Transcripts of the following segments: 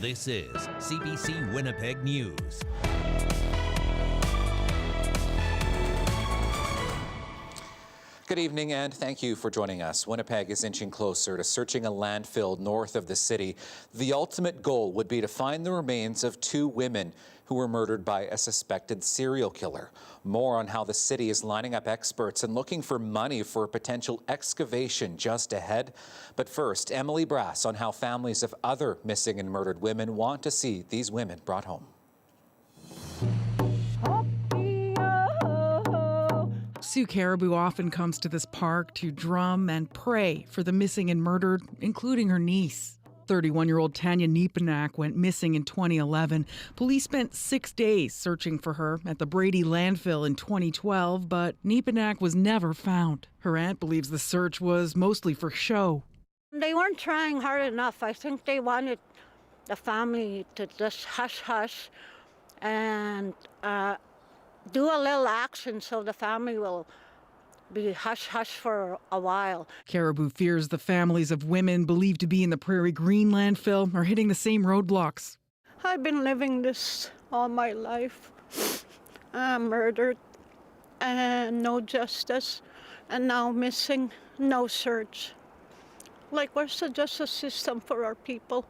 This is CBC Winnipeg News. Good evening and thank you for joining us. Winnipeg is inching closer to searching a landfill north of the city. The ultimate goal would be to find the remains of two women who were murdered by a suspected serial killer. More on how the city is lining up experts and looking for money for a potential excavation just ahead. But first, Emily Brass on how families of other missing and murdered women want to see these women brought home. Sue Caribou often comes to this park to drum and pray for the missing and murdered, including her niece. 31-year-old Tanya Niepenak went missing in 2011. Police spent 6 days searching for her at the Brady landfill in 2012, but Niepenak was never found. Her aunt believes the search was mostly for show. They weren't trying hard enough. I think they wanted the family to just hush-hush and do a little action so the family will be hush-hush for a while. Caribou fears the families of women believed to be in the Prairie Green landfill are hitting the same roadblocks. I've been living this all my life. Murdered and no justice, and now missing, no search. Like, where's the justice system for our people?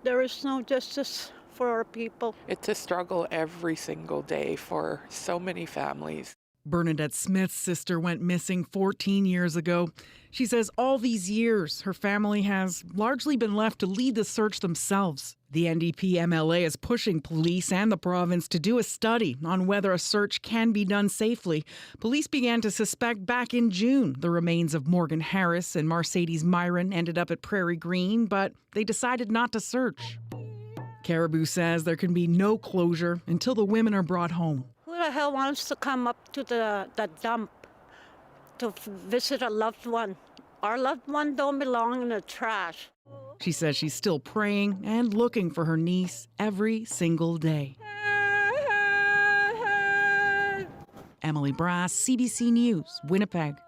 There is no justice for our people. It's a struggle every single day for so many families. Bernadette Smith's sister went missing 14 years ago. She says all these years, her family has largely been left to lead the search themselves. The NDP MLA is pushing police and the province to do a study on whether a search can be done safely. Police began to suspect back in June the remains of Morgan Harris and Mercedes Myron ended up at Prairie Green, but they decided not to search. Caribou says there can be no closure until the women are brought home. Who the hell wants to come up to the dump to visit a loved one? Our loved one don't belong in the trash. She says she's still praying and looking for her niece every single day. Emily Brass, CBC News, Winnipeg.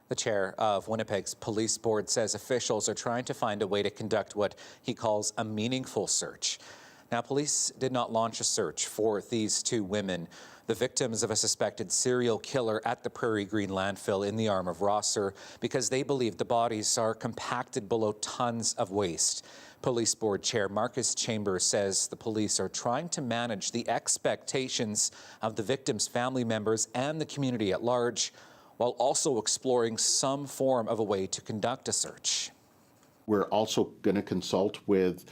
The chair of Winnipeg's police board says officials are trying to find a way to conduct what he calls a meaningful search. Now, police did not launch a search for these two women, the victims of a suspected serial killer at the Prairie Green landfill in the arm of Rosser, because they believe the bodies are compacted below tons of waste. Police Board Chair Marcus Chambers says the police are trying to manage the expectations of the victims' family members and the community at large, while also exploring some form of a way to conduct a search. We're also going to consult with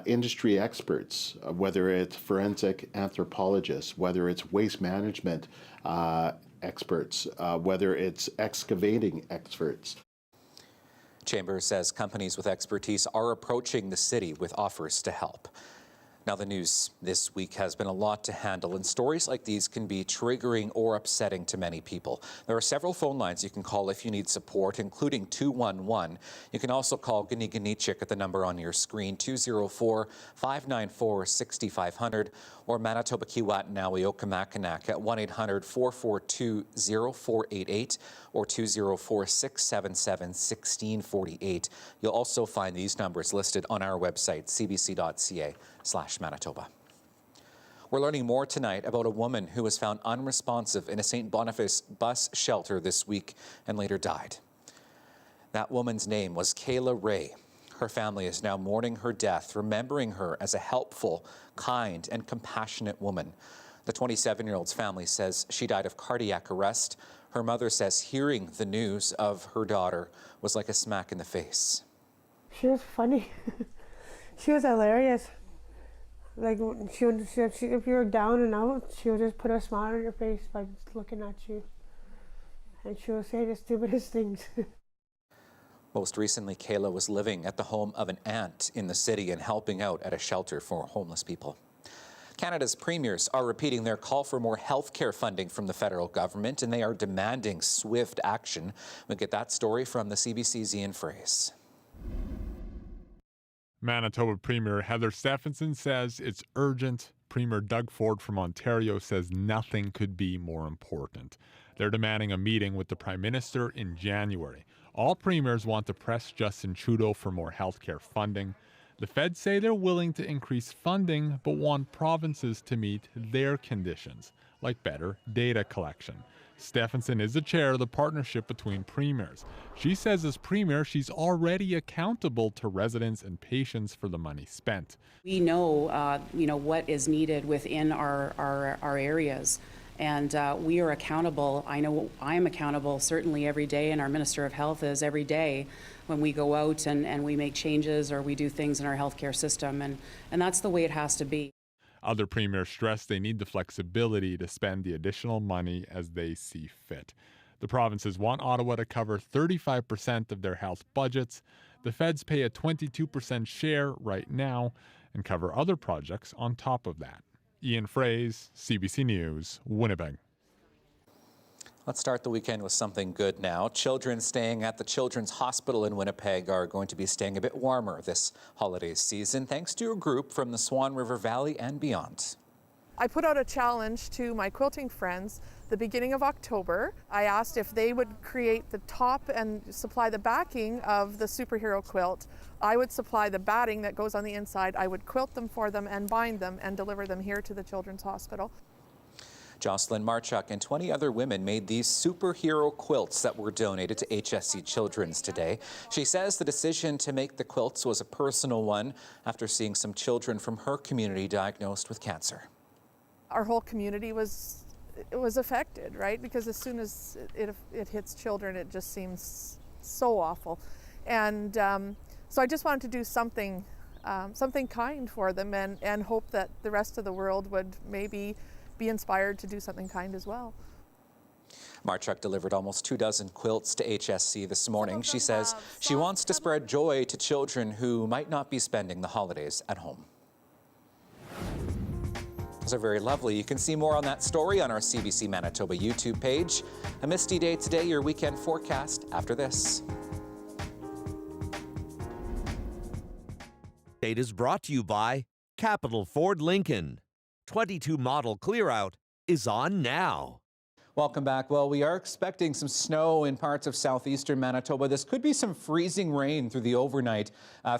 industry experts, whether it's forensic anthropologists, whether it's waste management experts, whether it's excavating experts. Chambers says companies with expertise are approaching the city with offers to help. Now, the news this week has been a lot to handle, and stories like these can be triggering or upsetting to many people. There are several phone lines you can call if you need support, including 211. You can also call Gani Ganichik at the number on your screen, 204-594-6500, or Manitoba Kiwatanawi Okamakinak at 1-800-442-0488 or 204-677-1648. You'll also find these numbers listed on our website, cbc.ca/Manitoba. We're learning more tonight about a woman who was found unresponsive in a St. Boniface bus shelter this week and later died. That woman's name was Kayla Ray. Her family is now mourning her death, remembering her as a helpful, kind, and compassionate woman. The 27-year-old's family says she died of cardiac arrest. Her mother says hearing the news of her daughter was like a smack in the face. She was funny. She was hilarious. Like, if you were down and out, she would just put a smile on your face by just looking at you. And she would say the stupidest things. Most recently, Kayla was living at the home of an aunt in the city and helping out at a shelter for homeless people. Canada's premiers are repeating their call for more health care funding from the federal government, and they are demanding swift action. We'll get that story from the CBC's Ian Fraze. Manitoba Premier Heather Stephenson says it's urgent. Premier Doug Ford from Ontario says nothing could be more important. They're demanding a meeting with the Prime Minister in January. All premiers want to press Justin Trudeau for more health care funding. The feds say they're willing to increase funding, but want provinces to meet their conditions, like better data collection. Stephenson is the chair of the partnership between premiers. She says as premier, she's already accountable to residents and patients for the money spent. We know, what is needed within our areas, and we are accountable. I know I'm accountable certainly every day, and our Minister of Health is every day when we go out and we make changes or we do things in our healthcare system, and that's the way it has to be. Other premiers stress they need the flexibility to spend the additional money as they see fit. The provinces want Ottawa to cover 35% of their health budgets. The feds pay a 22% share right now and cover other projects on top of that. Ian Fraze, CBC News, Winnipeg. Let's start the weekend with something good now. Children staying at the Children's Hospital in Winnipeg are going to be staying a bit warmer this holiday season thanks to a group from the Swan River Valley and beyond. I put out a challenge to my quilting friends the beginning of October. I asked if they would create the top and supply the backing of the superhero quilt. I would supply the batting that goes on the inside. I would quilt them for them and bind them and deliver them here to the Children's Hospital. Jocelyn Marchuk and 20 other women made these superhero quilts that were donated to HSC Children's today. She says the decision to make the quilts was a personal one after seeing some children from her community diagnosed with cancer. Our whole community was affected, right? Because as soon as it hits children, it just seems so awful. And so I just wanted to do something kind for them and hope that the rest of the world would maybe be inspired to do something kind as well. Marchuk delivered almost 24 quilts to HSC this morning. She says she wants to spread joy to children who might not be spending the holidays at home. Those are very lovely. You can see more on that story on our CBC Manitoba YouTube page. A misty day today, your weekend forecast after this. Date is brought to you by Capital Ford Lincoln. 22 model clear out is on now. Welcome back. Well, we are expecting some snow in parts of southeastern Manitoba. This could be some freezing rain through the overnight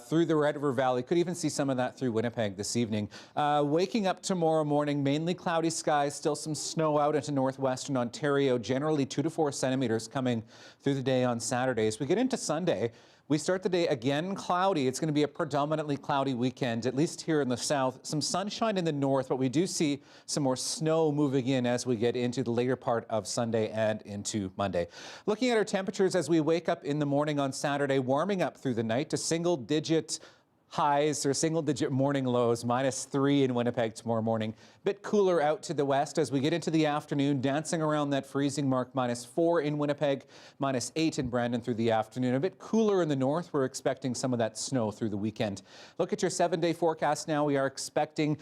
through the Red River Valley. Could even see some of that through Winnipeg this evening. Waking up tomorrow morning, mainly cloudy skies, still some snow out into northwestern Ontario, generally 2 to 4 centimeters coming through the day on Saturday. As we get into Sunday, we start the day again cloudy. It's going to be a predominantly cloudy weekend, at least here in the south. Some sunshine in the north, but we do see some more snow moving in as we get into the later part of Sunday and into Monday. Looking at our temperatures as we wake up in the morning on Saturday, warming up through the night to single-digit highs or single-digit morning lows, -3 in Winnipeg tomorrow morning. Bit cooler out to the west as we get into the afternoon, dancing around that freezing mark, -4 in Winnipeg, -8 in Brandon through the afternoon. A bit cooler in the north. We're expecting some of that snow through the weekend. Look at your 7-day forecast now. We are expecting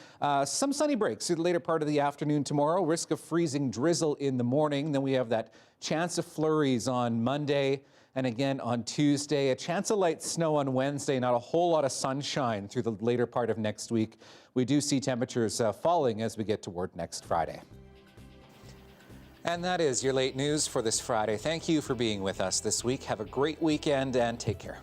some sunny breaks through the later part of the afternoon tomorrow. Risk of freezing drizzle in the morning. Then we have that chance of flurries on Monday. And again on Tuesday, a chance of light snow on Wednesday, not a whole lot of sunshine through the later part of next week. We do see temperatures falling as we get toward next Friday. And that is your late news for this Friday. Thank you for being with us this week. Have a great weekend and take care.